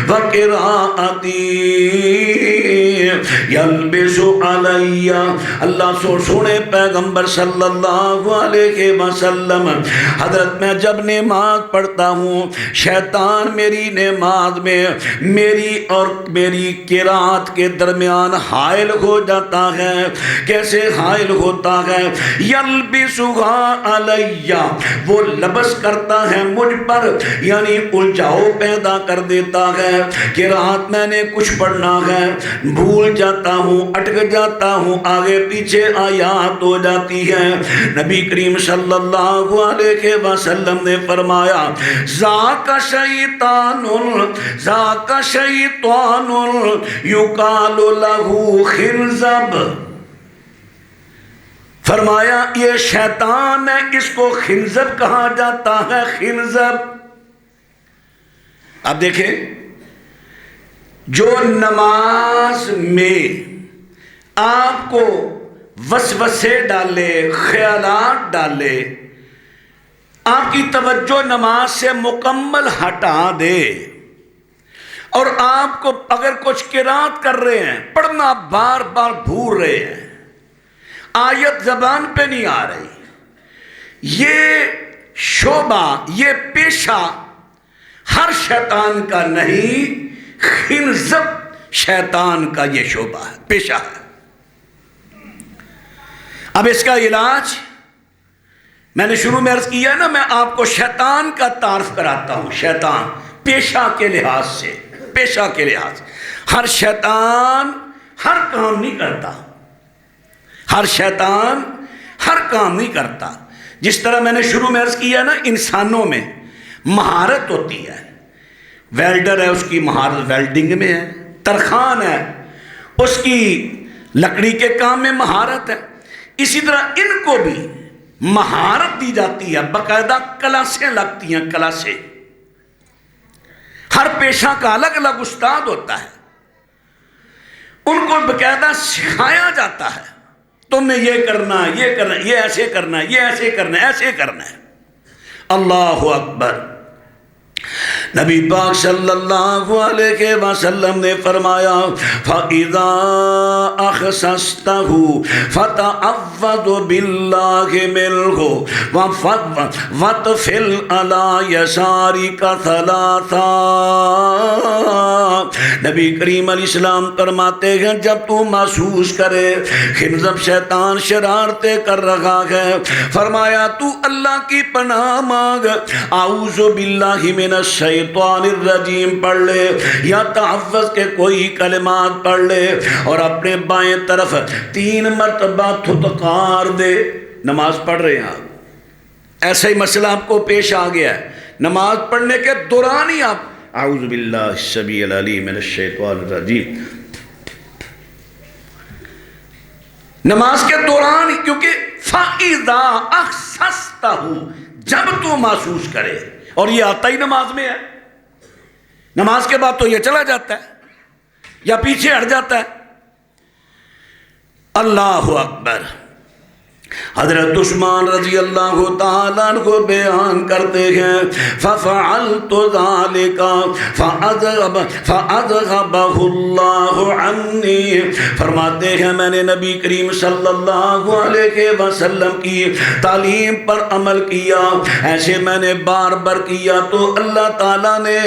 وقراءتی یلبس علی، اللہ سونے پیغمبر صلی اللہ علیہ وسلم، حضرت میں جب نماز پڑھتا ہوں شیطان میری نماز میں میری اور میری قرات کے درمیان حائل ہو جاتا ہے۔ کیسے حائل ہوتا ہے؟ یلبسها علی، وہ لبس کرتا ہے مجھ پر، یعنی الجھاؤ پیدا کر دیتا ہے کہ رات میں نے کچھ پڑھنا ہے، بھول جاتا ہوں، اٹک جاتا ہوں، آگے پیچھے آیات ہو جاتی ہے۔ نبی کریم صلی اللہ علیہ وسلم نے فرمایا ذاک شیطان یقال لہ خنزب، فرمایا یہ شیطان ہے، اس کو خنزب کہا جاتا ہے، خنزب۔ اب دیکھیں، جو نماز میں آپ کو وسوسے ڈالے، خیالات ڈالے، آپ کی توجہ نماز سے مکمل ہٹا دے، اور آپ کو اگر کچھ قرات کر رہے ہیں، پڑھنا بار بار بھول رہے ہیں، آیت زبان پہ نہیں آ رہی، یہ شعبہ، یہ پیشہ ہر شیطان کا نہیں، خنزب شیطان کا یہ شعبہ ہے، پیشہ ہے۔ اب اس کا علاج میں نے شروع میں عرض کیا نا، میں آپ کو شیطان کا تعارف کراتا ہوں۔ شیطان پیشہ کے لحاظ سے، پیشہ کے لحاظ سے ہر شیطان ہر کام نہیں کرتا، ہر شیطان ہر کام نہیں کرتا۔ جس طرح میں نے شروع میں عرض کیا نا، انسانوں میں مہارت ہوتی ہے، ویلڈر ہے، اس کی مہارت ویلڈنگ میں ہے، ترخان ہے، اس کی لکڑی کے کام میں مہارت ہے، اسی طرح ان کو بھی مہارت دی جاتی ہے، باقاعدہ کلاسیں لگتی ہیں، کلاسیں۔ ہر پیشہ کا الگ الگ استاد ہوتا ہے، ان کو باقاعدہ سکھایا جاتا ہے، تم نے یہ کرنا، یہ کرنا، یہ ایسے کرنا، یہ ایسے کرنا، ایسے کرنا ہے۔ اللہ اکبر۔ نبی پاک صلی اللہ علیہ وسلم نے فرمایا فَإِذَا أَخْسَسْتَهُ فَتَعَوَّذْ بِاللَّهِ مِنْهُ وَاتْفِلْ عَلَى يَسَارِكَ ثَلَاثًا۔ نبی کریم علیہ السلام فرماتے ہیں جب تو محسوس کرے خنزب شیطان شرارتیں کر رہا ہے، فرمایا تو اللہ کی پناہ مانگ، اعوذ باللہ من الشیطان الرجیم پڑھ لے، یا تحفظ کے کوئی کلمات پڑھ لے، اور اپنے بائیں طرف 3 مرتبہ تھتکار دے۔ نماز پڑھ رہے ہیں آپ، ایسا ہی مسئلہ آپ کو پیش آ گیا ہے، نماز پڑھنے کے دوران ہی آپ اعوذ باللہ السمیع العلیم من الشیطان الرجیم، نماز کے دوران، کیونکہ فَإِذَا أَخْسَسْتَهُ، جب تو محسوس کرے، اور یہ آتا ہی نماز میں ہے، نماز کے بعد تو یہ چلا جاتا ہے یا پیچھے ہٹ جاتا ہے۔ اللہ اکبر۔ حضرت عثمان رضی اللہ تعالیٰ عنہ بیان کرتے ہیں فَفَعَلْتُ ذَلِكَ فَأَذْهَبَهُ اللَّهُ عَنِّي، فرماتے ہیں میں نے نبی کریم صلی اللہ علیہ وسلم کی تعلیم پر عمل کیا، ایسے میں نے بار بار کیا تو اللہ تعالیٰ نے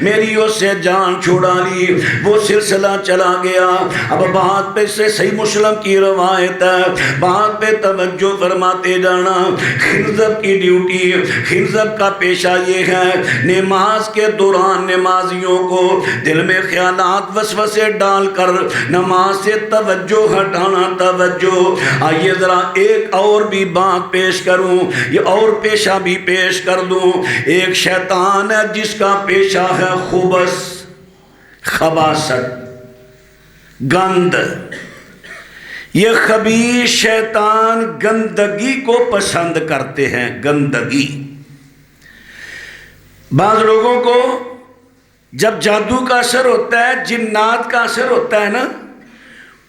میری اس سے جان چھڑا لی، وہ سلسلہ چلا گیا۔ اب بات پہ سے صحیح مسلم کی روایت ہے، بات پہ توجہ جو فرماتے جانا۔ خنزب کی ڈیوٹی، خنزب کا پیشہ یہ ہے، نماز کے دوران نمازیوں کو دل میں خیالات وسوسے ڈال کر نماز سے توجہ ہٹانا۔ توجہ، آئیے ذرا ایک اور بھی بات پیش کروں، یہ اور پیشہ بھی پیش کر دوں۔ ایک شیطان ہے جس کا پیشہ ہے خبث، خباثت، گند۔ یہ خبیث شیطان گندگی کو پسند کرتے ہیں، گندگی۔ بعض لوگوں کو جب جادو کا اثر ہوتا ہے، جنات کا اثر ہوتا ہے نا،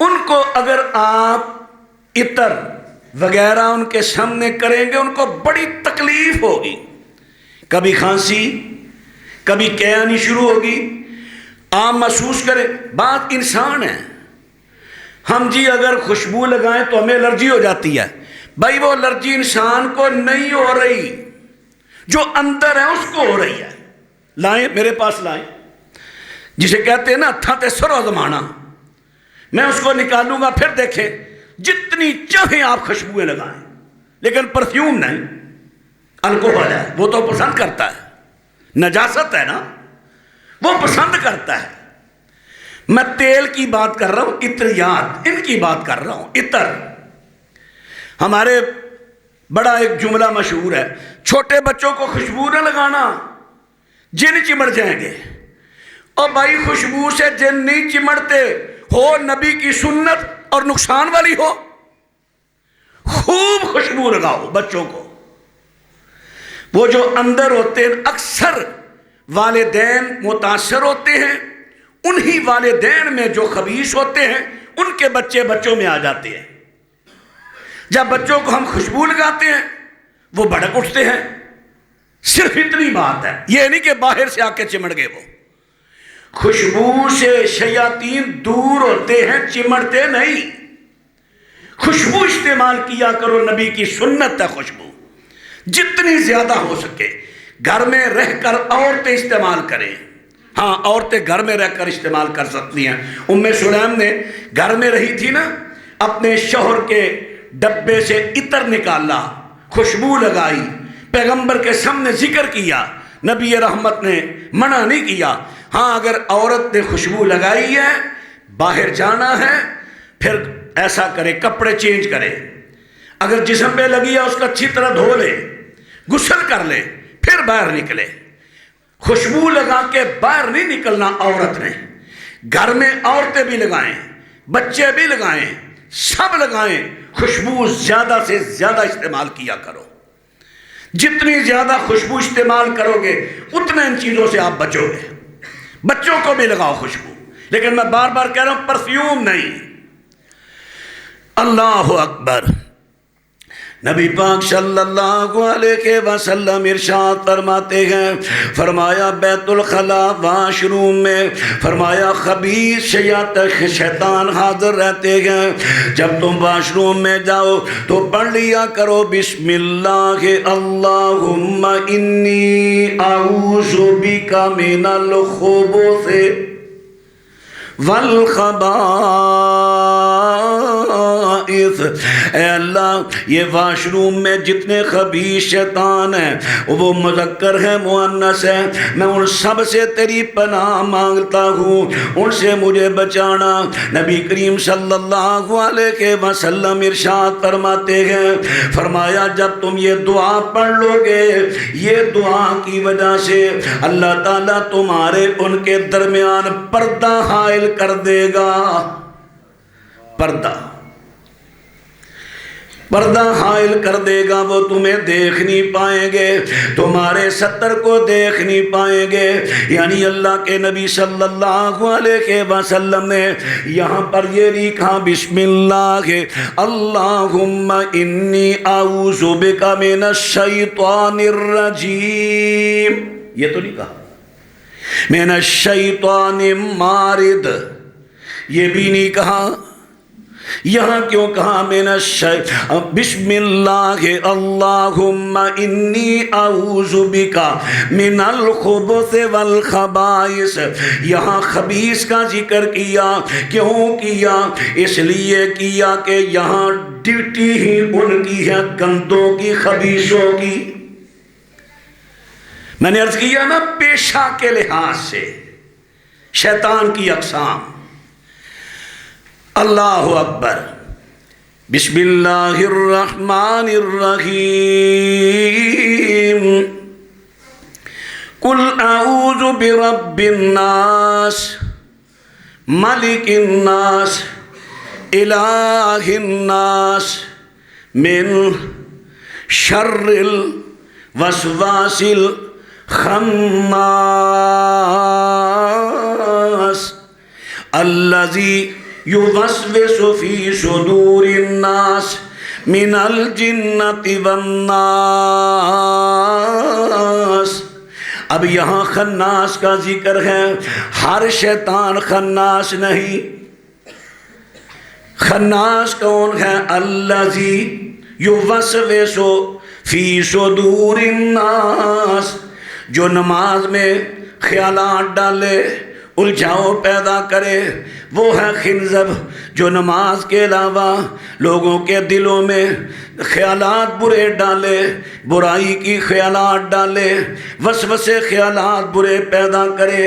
ان کو اگر آپ عطر وغیرہ ان کے سامنے کریں گے ان کو بڑی تکلیف ہوگی، کبھی کھانسی، کبھی کیا آنی شروع ہوگی، آپ محسوس کریں. بات انسان ہے. ہم جی اگر خوشبو لگائیں تو ہمیں الرجی ہو جاتی ہے. بھائی وہ الرجی انسان کو نہیں ہو رہی، جو اندر ہے اس کو ہو رہی ہے. لائیں میرے پاس لائیں، جسے کہتے ہیں نا تھا تے سرو زمانہ، میں اس کو نکالوں گا. پھر دیکھیں جتنی چاہیں آپ خوشبوئیں لگائیں، لیکن پرفیوم نہیں. الکوہل ہے وہ تو پسند کرتا ہے، نجاست ہے نا وہ پسند کرتا ہے. میں تیل کی بات کر رہا ہوں، عطریات ان کی بات کر رہا ہوں. عطر ہمارے بڑا ایک جملہ مشہور ہے، چھوٹے بچوں کو خوشبو نہ لگانا جن چمڑ جائیں گے. اور بھائی خوشبو سے جن نہیں چمڑتے، ہو نبی کی سنت اور نقصان والی ہو. خوب خوشبو لگاؤ بچوں کو. وہ جو اندر ہوتے ہیں اکثر والدین متاثر ہوتے ہیں، انہی والدین میں جو خبیث ہوتے ہیں ان کے بچے بچوں میں آ جاتے ہیں. جب بچوں کو ہم خوشبو لگاتے ہیں وہ بھڑک اٹھتے ہیں. صرف اتنی بات ہے، یہ نہیں کہ باہر سے آ کے چمڑ گئے. وہ خوشبو سے شیاطین دور ہوتے ہیں، چمڑتے نہیں. خوشبو استعمال کیا کرو، نبی کی سنت ہے خوشبو. جتنی زیادہ ہو سکے گھر میں رہ کر عورتیں استعمال کریں. ہاں عورتیں گھر میں رہ کر استعمال کر سکتی ہیں. ام سلیم نے گھر میں رہی تھی نا، اپنے شوہر کے ڈبے سے عطر نکالا، خوشبو لگائی، پیغمبر کے سامنے ذکر کیا. نبی رحمت نے منع نہیں کیا. ہاں اگر عورت نے خوشبو لگائی ہے، باہر جانا ہے، پھر ایسا کرے کپڑے چینج کرے. اگر جسم پہ لگی ہے اس کا اچھی طرح دھو لے، غسل کر لے، پھر باہر نکلے. خوشبو لگا کے باہر نہیں نکلنا عورت نے. گھر میں عورتیں بھی لگائیں، بچے بھی لگائیں، سب لگائیں. خوشبو زیادہ سے زیادہ استعمال کیا کرو. جتنی زیادہ خوشبو استعمال کرو گے اتنا ان چیزوں سے آپ بچو گے. بچوں کو بھی لگاؤ خوشبو، لیکن میں بار بار کہہ رہا ہوں پرفیوم نہیں. اللہ اکبر. نبی پاک صلی اللہ علیہ وسلم ارشاد فرماتے ہیں، فرمایا بیت الخلا واش روم میں، فرمایا خبیث شیطان حاضر رہتے ہیں. جب تم واش روم میں جاؤ تو پڑھ لیا کرو بسم اللہ اللہم انی اعوذ بک من الخبث اے اللہ یہ واش روم میں جتنے خبیث شیطان ہیں، وہ مذکر ہے مؤنث ہے، میں ان سب سے تیری پناہ مانگتا ہوں، ان سے مجھے بچانا. نبی کریم صلی اللہ علیہ وسلم ارشاد فرماتے ہیں، فرمایا جب تم یہ دعا پڑھ لو گے، یہ دعا کی وجہ سے اللہ تعالیٰ تمہارے ان کے درمیان پردہ حائل کر دے گا. پردہ حائل کر دے گا. وہ تمہیں دیکھ نہیں پائیں گے، تمہارے ستر کو دیکھ نہیں پائیں گے. یعنی اللہ کے نبی صلی اللہ علیہ وسلم نے یہاں پر یہ نہیں کہا بسم اللہ اللہم انی اعوذ بک من الشیطان الرجیم، یہ تو نہیں کہا من الشیطان مارد، یہ بھی نہیں کہا. یہاں کیوں کہا من بسم اللہ اللہم انی اعوذ بک من الخبث والخبائث. یہاں خبیث کا ذکر کیا. کیوں کیا؟ اس لیے کیا کہ یہاں ڈیوٹی ہی ان کی ہے گندوں کی، خبیثوں کی. میں نے عرض کیا نا پیشہ کے لحاظ سے شیطان کی اقسام. اللہ اکبر. بسم اللہ الرحمن الرحیم. قل اعوذ برب الناس ملک الناس الہ الناس من شر الوسواس الخناس الذی یوسوس فی صدور الناس من الجنۃ والناس. اب یہاں خناس کا ذکر ہے، ہر شیطان خناس نہیں۔ خناس کون ہے؟ الذی یوسوس فی صدور الناس، جو نماز میں خیالات ڈالے، الجھاؤ پیدا کرے، وہ ہے خنزب، جو نماز کے علاوہ لوگوں کے دلوں میں خیالات برے ڈالے، برائی کی خیالات ڈالے، وسوسے خیالات برے پیدا کرے،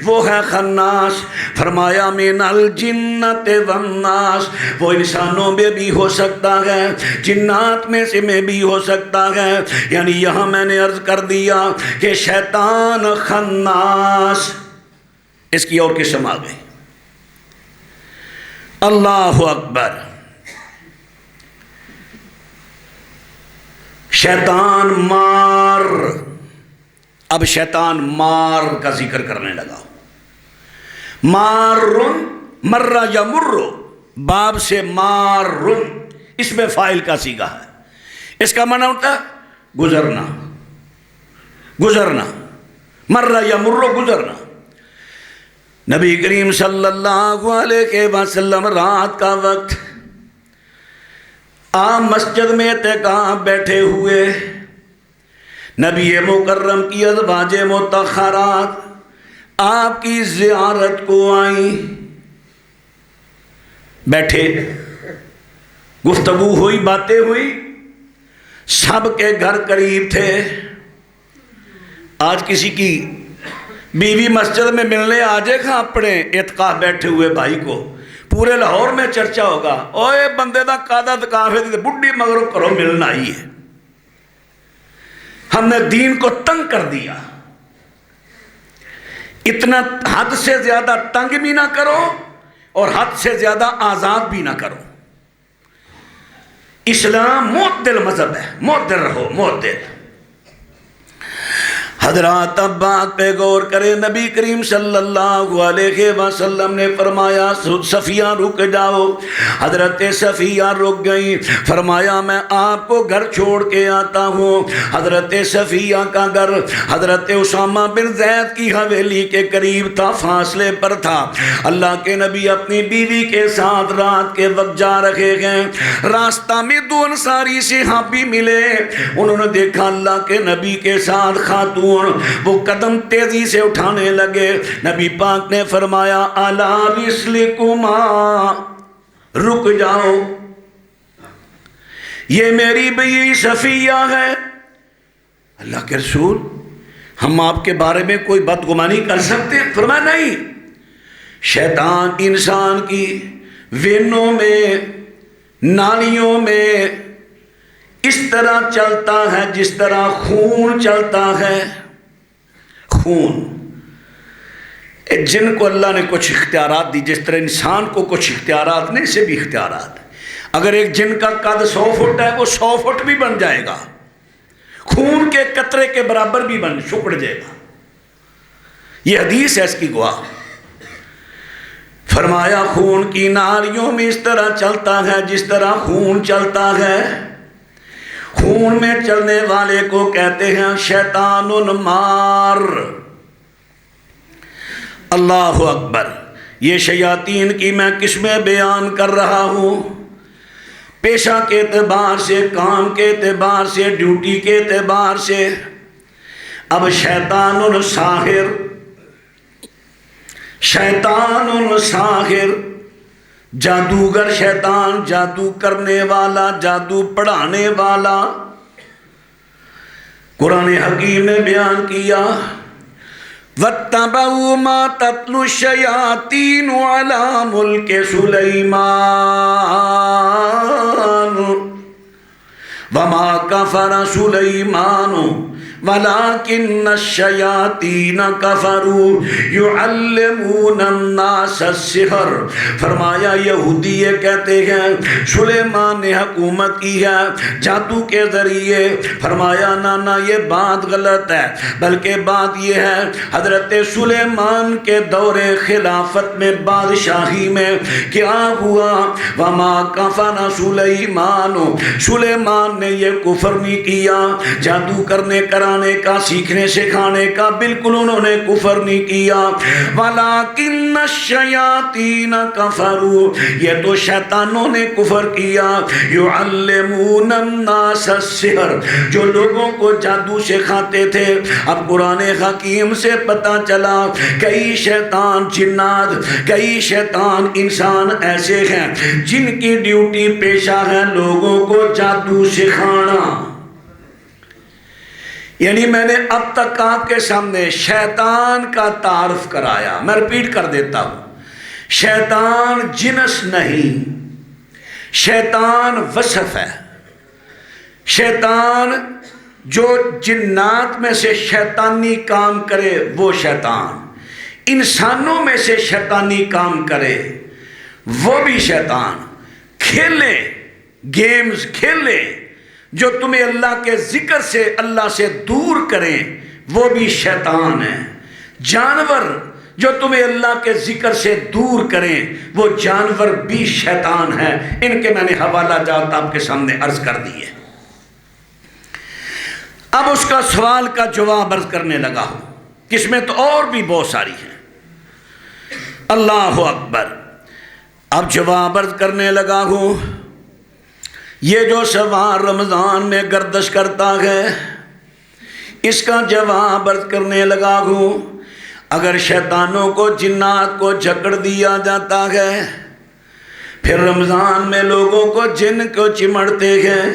وہ ہے خناس۔ فرمایا من الجنت والناس، وہ انسانوں میں بھی ہو سکتا ہے، جنات میں سے میں بھی ہو سکتا ہے۔ یعنی یہاں میں نے عرض کر دیا کہ شیطان خناس، اس کی اور قسم آ گئی۔ اللہ اکبر۔ شیطان مار، اب شیطان مار کا ذکر کرنے لگا۔ مارن، مرہ یا مرو، باب سے مارن، اس میں فاعل کا صیغہ ہے، اس کا معنی ہوتا ہے گزرنا، گزرنا، مرہ یا مرو، گزرنا۔ نبی کریم صلی اللہ علیہ وسلم رات کا وقت آپ مسجد میں اعتکاف بیٹھے ہوئے، نبی مکرم کی ازواج مطہرات آپ کی زیارت کو آئیں، بیٹھے، گفتگو ہوئی، باتیں ہوئی، سب کے گھر قریب تھے۔ آج کسی کی بیوی مسجد میں ملنے آ جائے گا اپنے اعتکاف بیٹھے ہوئے بھائی کو، پورے لاہور میں چرچا ہوگا، اوے بندے دا قادہ اعتکاف ہے، بڈھی مگرو کرو ملنا ہی ہے۔ ہم نے دین کو تنگ کر دیا، اتنا حد سے زیادہ تنگ بھی نہ کرو اور حد سے زیادہ آزاد بھی نہ کرو۔ اسلام معتدل مذہب ہے، معتدل رہو، معتدل۔ حضرات اب بات پہ غور کرے، نبی کریم صلی اللہ علیہ وسلم نے فرمایا صفیہ رک جاؤ۔ حضرت صفیہ رک گئی، فرمایا میں آپ کو گھر چھوڑ کے آتا ہوں۔ حضرت صفیہ کا گھر حضرت اسامہ بن زید کی حویلی کے قریب تھا، فاصلے پر تھا۔ اللہ کے نبی اپنی بیوی کے ساتھ رات کے وقت جا رہے ہیں، راستہ میں دو انصاری صحابی ملے، انہوں نے دیکھا اللہ کے نبی کے ساتھ خاتون، وہ قدم تیزی سے اٹھانے لگے۔ نبی پاک نے فرمایا الا رسلکما، رک جاؤ، یہ میری بیوی صفیہ ہے۔ اللہ کے رسول، ہم آپ کے بارے میں کوئی بدگمانی کر سکتے ہیں؟ فرمایا نہیں، شیطان انسان کی وینوں میں، نالیوں میں اس طرح چلتا ہے جس طرح خون چلتا ہے۔ خون، جن کو اللہ نے کچھ اختیارات دی، جس طرح انسان کو کچھ اختیارات نہیں، اسے بھی اختیارات۔ اگر ایک جن کا قد 100 فٹ ہے، وہ 100 فٹ بھی بن جائے گا، خون کے قطرے کے برابر بھی بن سکڑ جائے گا۔ یہ حدیث ہے اس کی گواہ۔ فرمایا خون کی نالیوں میں اس طرح چلتا ہے جس طرح خون چلتا ہے۔ خون میں چلنے والے کو کہتے ہیں شیطان مار۔ اللہ اکبر۔ یہ شیاطین کی میں قسمیں بیان کر رہا ہوں، پیشہ کے اعتبار سے، کام کے اعتبار سے، ڈیوٹی کے اعتبار سے۔ اب شیطان ساحر، شیطان ساحر، جادوگر شیطان، جادو کرنے والا، جادو پڑھانے والا۔ قرآن حکیم نے بیان کیا وَاتَّبَعُوا مَا تَتْلُو الشَّيَاطِينُ عَلَى مُلْكِ سُلَيْمَانَ وَمَا كَفَرَ سُلَيْمَانُ وَلَكِنَّ الشَّيَاطِينَ كَفَرُوا يُعَلِّمُونَ النَّاسَ السِّحْرَ۔ فرمایا یہودی یہ کہتے ہیں سلیمان نے حکومت کی ہے جادو کے ذریعے۔ فرمایا نانا یہ بات غلط ہے، بلکہ بات یہ ہے حضرت سلیمان کے دور خلافت میں، بادشاہی میں کیا ہوا؟ وَمَا كَفَرَ سُلَيْمَانُ، سلیمان نے یہ کفر نہیں کیا، جادو کرنے کا کرانے کا، سیکھنے سکھانے کا بالکل انہوں نے کفر نہیں کیا۔ وَلَٰكِنَّ الشَّيَاطِينَ كَفَرُوا، یہ تو شیطانوں نے کفر کیا۔ يُعَلِّمُونَ النَّاسَ السِّحْرَ، جو لوگوں کو جادو سکھاتے تھے۔ اب قرآن حکیم سے پتہ چلا کئی شیطان جنات، کئی شیطان انسان ایسے ہیں جن کی ڈیوٹی پیشہ ہے لوگوں کو جادو سکھانا۔ یعنی میں نے اب تک آپ کے سامنے شیطان کا تعارف کرایا، میں ریپیٹ کر دیتا ہوں، شیطان جنس نہیں، شیطان وصف ہے۔ شیطان جو جنات میں سے شیطانی کام کرے وہ شیطان، انسانوں میں سے شیطانی کام کرے وہ بھی شیطان، کھیلے گیمز کھیلے جو تمہیں اللہ کے ذکر سے اللہ سے دور کریں وہ بھی شیطان ہیں، جانور جو تمہیں اللہ کے ذکر سے دور کریں وہ جانور بھی شیطان ہیں۔ ان کے میں نے حوالہ جات آپ کے سامنے عرض کر دیے۔ اب اس کا سوال کا جواب عرض کرنے لگا ہوں، قسمیں تو اور بھی بہت ساری ہیں۔ اللہ اکبر۔ اب جواب عرض کرنے لگا ہوں، یہ جو سوال رمضان میں گردش کرتا ہے اس کا جواب عرض کرنے لگا ہوں۔ اگر شیطانوں کو جنات کو جکڑ دیا جاتا ہے پھر رمضان میں لوگوں کو جن کو چمڑتے ہیں،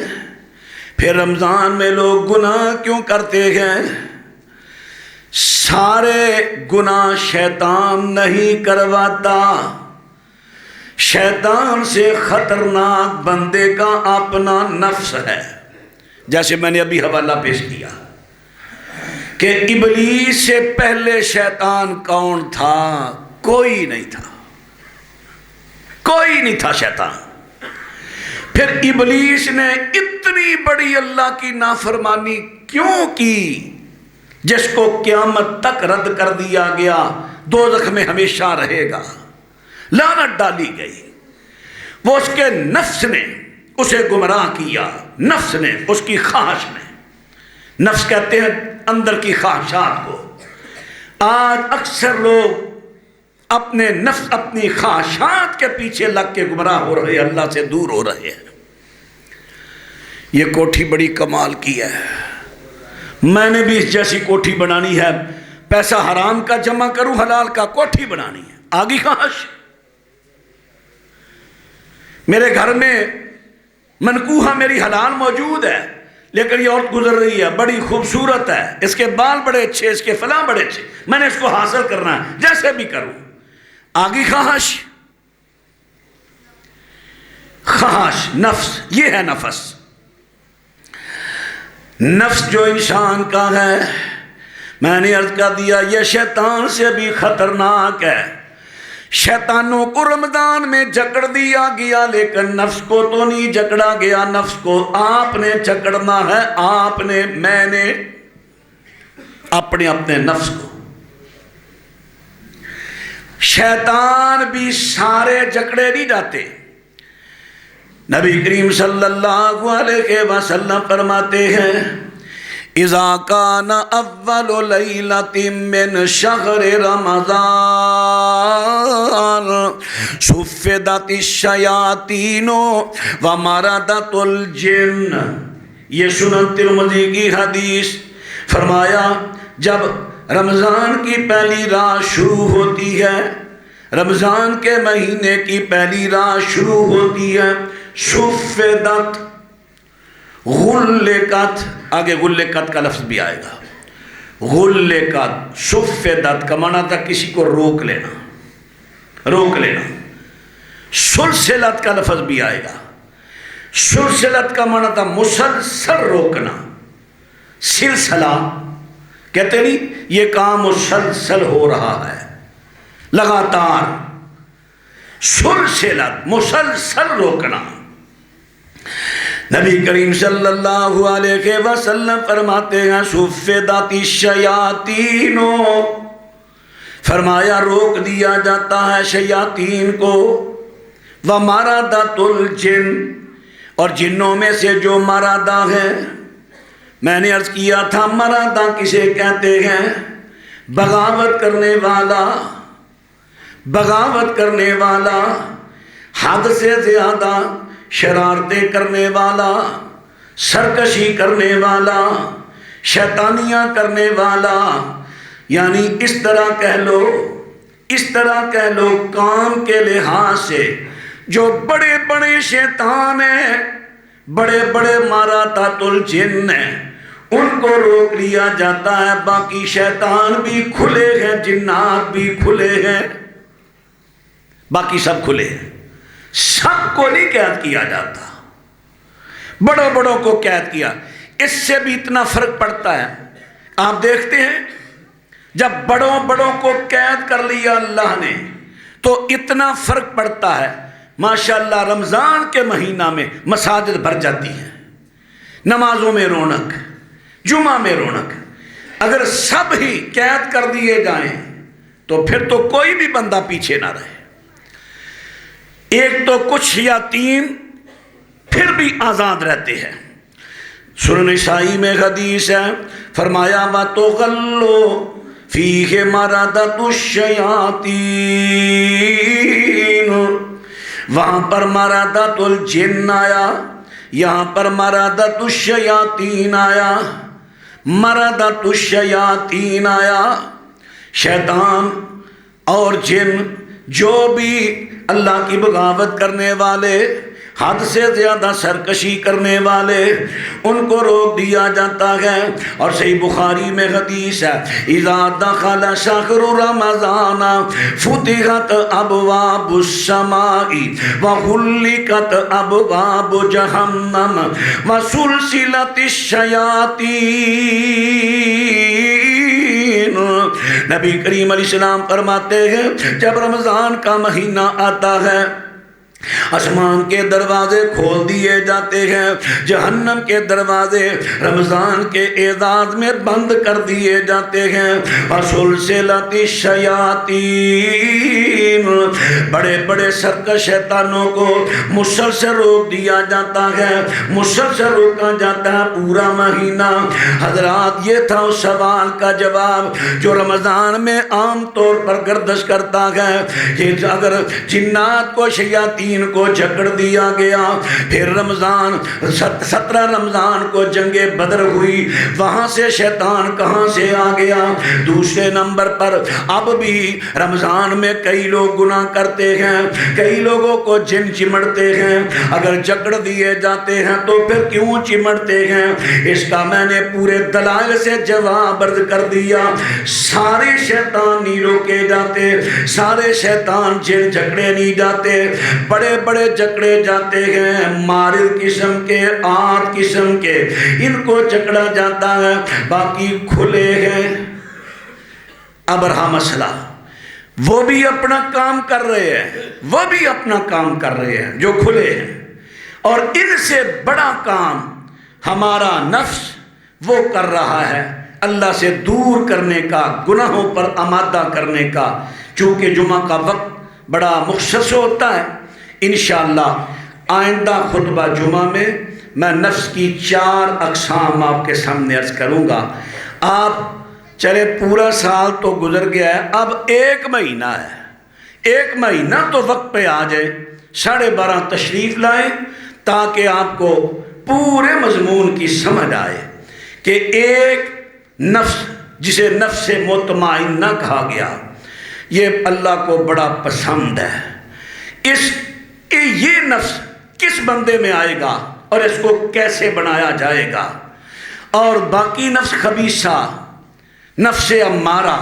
پھر رمضان میں لوگ گناہ کیوں کرتے ہیں؟ سارے گناہ شیطان نہیں کرواتا، شیطان سے خطرناک بندے کا اپنا نفس ہے۔ جیسے میں نے ابھی حوالہ پیش کیا کہ ابلیس سے پہلے شیطان کون تھا؟ کوئی نہیں تھا، کوئی نہیں تھا شیطان۔ پھر ابلیس نے اتنی بڑی اللہ کی نافرمانی کیوں کی جس کو قیامت تک رد کر دیا گیا، دوزخ میں ہمیشہ رہے گا، لعنت ڈالی گئی۔ وہ اس کے نفس نے اسے گمراہ کیا، نفس نے، اس کی خواہش نے، نفس کہتے ہیں اندر کی خواہشات کو۔ آج اکثر لوگ اپنے نفس اپنی خواہشات کے پیچھے لگ کے گمراہ ہو رہے، اللہ سے دور ہو رہے ہیں۔ یہ کوٹھی بڑی کمال کی ہے، میں نے بھی اس جیسی کوٹھی بنانی ہے، پیسہ حرام کا جمع کروں حلال کا، کوٹھی بنانی ہے، آگی خواہش۔ میرے گھر میں منکوحہ میری حلال موجود ہے لیکن یہ عورت گزر رہی ہے، بڑی خوبصورت ہے، اس کے بال بڑے اچھے، اس کے فلاں بڑے اچھے، میں نے اس کو حاصل کرنا ہے جیسے بھی کروں، آگی خواہش۔ خواہش نفس، یہ ہے نفس۔ نفس جو انسان کا ہے، میں نے عرض کر دیا یہ شیطان سے بھی خطرناک ہے۔ شیطانوں کو رمضان میں جکڑ دیا گیا لیکن نفس کو تو نہیں جکڑا گیا، نفس کو آپ نے جکڑنا ہے، آپ نے، میں نے، اپنے نفس کو۔ شیطان بھی سارے جکڑے نہیں جاتے۔ نبی کریم صلی اللہ علیہ وسلم فرماتے ہیں اذا کان اول لیلۃ من شہر رمضان صفدت الشیاطین ومردت الجن، یہ سنن ترمذی کی حدیث۔ فرمایا جب رمضان کی پہلی رات شروع ہوتی ہے، رمضان کے مہینے کی پہلی رات شروع ہوتی ہے، صفدت، غلقت، آگے غلقت کا لفظ بھی آئے گا، غلقت، صفدت کا معنی تھا کسی کو روک لینا، روک لینا۔ سلسلت کا لفظ بھی آئے گا، سلسلت کا معنی تھا مسلسل روکنا، سلسلہ کہتے نہیں یہ کام مسلسل ہو رہا ہے لگاتار، سلسلت مسلسل روکنا۔ نبی کریم صلی اللہ علیہ وسلم فرماتے ہیں صفدت الشیاطین، فرمایا روک دیا جاتا ہے شیاطین کو، ومردت الجن، اور جنوں میں سے جو مردہ ہیں، میں نے عرض کیا تھا مرادہ کسے کہتے ہیں؟ بغاوت کرنے والا، بغاوت کرنے والا، حد سے زیادہ شرارتیں کرنے والا، سرکشی کرنے والا، شیطانیاں کرنے والا، یعنی اس طرح کہہ لو، اس طرح کہہ لو کام کے لحاظ سے جو بڑے بڑے شیطان ہیں، بڑے بڑے ماراتات الجن ہیں، ان کو روک لیا جاتا ہے، باقی شیطان بھی کھلے ہیں، جنات بھی کھلے ہیں، باقی سب کھلے ہیں، سب کو نہیں قید کیا جاتا، بڑوں بڑوں کو قید کیا۔ اس سے بھی اتنا فرق پڑتا ہے، آپ دیکھتے ہیں جب بڑوں بڑوں کو قید کر لیا اللہ نے تو اتنا فرق پڑتا ہے، ماشاءاللہ رمضان کے مہینہ میں مساجد بھر جاتی ہیں، نمازوں میں رونق، جمعہ میں رونق۔ اگر سب ہی قید کر دیے جائیں تو پھر تو کوئی بھی بندہ پیچھے نہ رہے۔ ایک تو کچھ یا تین پھر بھی آزاد رہتے ہیں۔ سورہ نسائی میں حدیث ہے، فرمایا وَتُغَلُّ فِيهِ مَرَدَةُ الشَّيَاطِينُ، وہاں پر مرادۃ الجن آیا، یہاں پر مرادۃ الشیاطین آیا، مرادۃ الشیاطین آیا، شیطان اور جن جو بھی اللہ کی بغاوت کرنے والے، حد سے زیادہ سرکشی کرنے والے، ان کو روک دیا جاتا ہے۔ اور صحیح بخاری میں حدیث ہے، اذا دخل شہر رمضان فتحت ابواب السماء وغلقت ابواب جہنم وسلسلت الشیاطین۔ نبی کریم علیہ السلام فرماتے ہیں جب رمضان کا مہینہ آتا ہے آسمان کے دروازے کھول دیے جاتے ہیں، جہنم کے دروازے رمضان کے اعزاز میں بند کر دیے جاتے ہیں۔ وَسُلْسِلَتِ الشَّيَاطِينُ، بڑے بڑے سرکش شیطانوں کو مسلسل روک دیا جاتا ہے، مسلسل روکا جاتا ہے پورا مہینہ۔ حضرات یہ تھا اس سوال کا جواب جو رمضان میں عام طور پر گردش کرتا ہے کہ اگر جنات کو شیاطین کو جکڑ دیا گیا، پھر رمضان 17 رمضان کو جنگ بدر ہوئی، وہاں سے شیطان کہاں سے آ گیا؟ دوسرے نمبر پر اب بھی رمضان میں کئی لوگ گناہ کرتے ہیں، کئی لوگوں کو جن چمڑتے ہیں، اگر جکڑ دیے جاتے ہیں تو پھر کیوں چمڑتے ہیں؟ اس کا میں نے پورے دلائل سے جواب عرض کر دیا۔ سارے شیطان نہیں روکے جاتے، سارے شیطان جن جکڑے نہیں جاتے، بڑے بڑے جکڑے جاتے ہیں، مارد قسم کے، آٹھ قسم کے، ان کو جکڑا جاتا ہے، باقی کھلے ہیں۔ اب رہا مسئلہ، وہ بھی اپنا کام کر رہے ہیں، وہ بھی اپنا کام کر رہے ہیں جو کھلے ہیں، اور ان سے بڑا کام ہمارا نفس وہ کر رہا ہے اللہ سے دور کرنے کا، گناہوں پر آمادہ کرنے کا۔ چونکہ جمعہ کا وقت بڑا مخصص ہوتا ہے، انشاءاللہ آئندہ خطبہ جمعہ میں میں نفس کی 4 اقسام آپ کے سامنے عرض کروں گا۔ آپ چلے پورا سال تو گزر گیا ہے، اب 1 مہینہ ہے، 1 مہینہ تو وقت پہ آ جائے، 12:30 تشریف لائیں تاکہ آپ کو پورے مضمون کی سمجھ آئے کہ ایک نفس جسے نفس مطمئنہ کہا گیا، یہ اللہ کو بڑا پسند ہے۔ یہ نفس کس بندے میں آئے گا اور اس کو کیسے بنایا جائے گا؟ اور باقی نفس خبیثہ، نفس امارہ،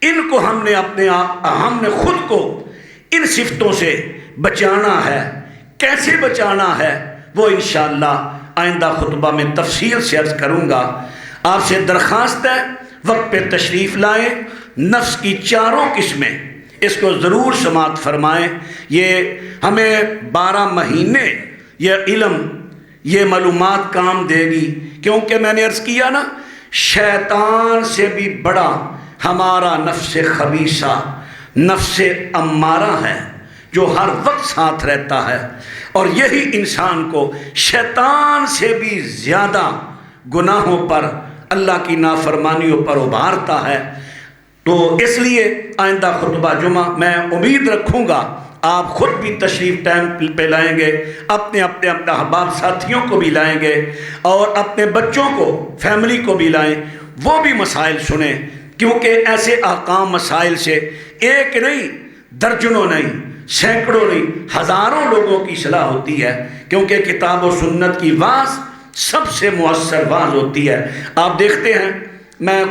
ان کو ہم نے خود کو ان صفتوں سے بچانا ہے۔ کیسے بچانا ہے وہ انشاءاللہ آئندہ خطبہ میں تفصیل سے عرض کروں گا۔ آپ سے درخواست ہے وقت پہ تشریف لائیں، نفس کی 4 قسمیں اس کو ضرور سماعت فرمائیں۔ یہ ہمیں 12 مہینے یہ علم، یہ معلومات کام دے گی، کیونکہ میں نے عرض کیا نا شیطان سے بھی بڑا ہمارا نفس خبیثہ، نفس امارہ ہے جو ہر وقت ساتھ رہتا ہے، اور یہی انسان کو شیطان سے بھی زیادہ گناہوں پر، اللہ کی نافرمانیوں پر ابھارتا ہے۔ تو اس لیے آئندہ خطبہ جمعہ میں امید رکھوں گا آپ خود بھی تشریف ٹائم پہ لائیں گے، اپنے احباب ساتھیوں کو بھی لائیں گے، اور اپنے بچوں کو، فیملی کو بھی لائیں، وہ بھی مسائل سنیں، کیونکہ ایسے احکام مسائل سے ایک نہیں، درجنوں نہیں، سینکڑوں نہیں، ہزاروں لوگوں کی اصلاح ہوتی ہے، کیونکہ کتاب و سنت کی واز سب سے مؤثر واز ہوتی ہے۔ آپ دیکھتے ہیں میں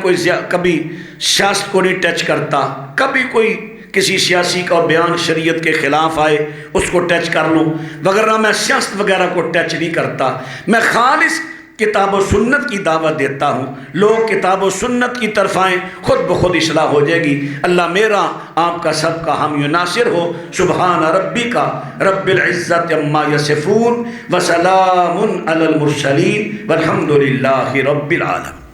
کبھی سیاست کو نہیں ٹچ کرتا، کبھی کوئی کسی سیاسی کا بیان شریعت کے خلاف آئے اس کو ٹچ کر لوں، وگرنہ میں سیاست وغیرہ کو ٹچ نہیں کرتا۔ میں خالص کتاب و سنت کی دعوت دیتا ہوں، لوگ کتاب و سنت کی طرف آئیں، خود بخود اصلاح ہو جائے گی۔ اللہ میرا آپ کا سب کا حامی و ناصر ہو۔ سبحان ربک رب العزت عما یصفون وسلام علی المرسلین والحمد للہ رب العالمین۔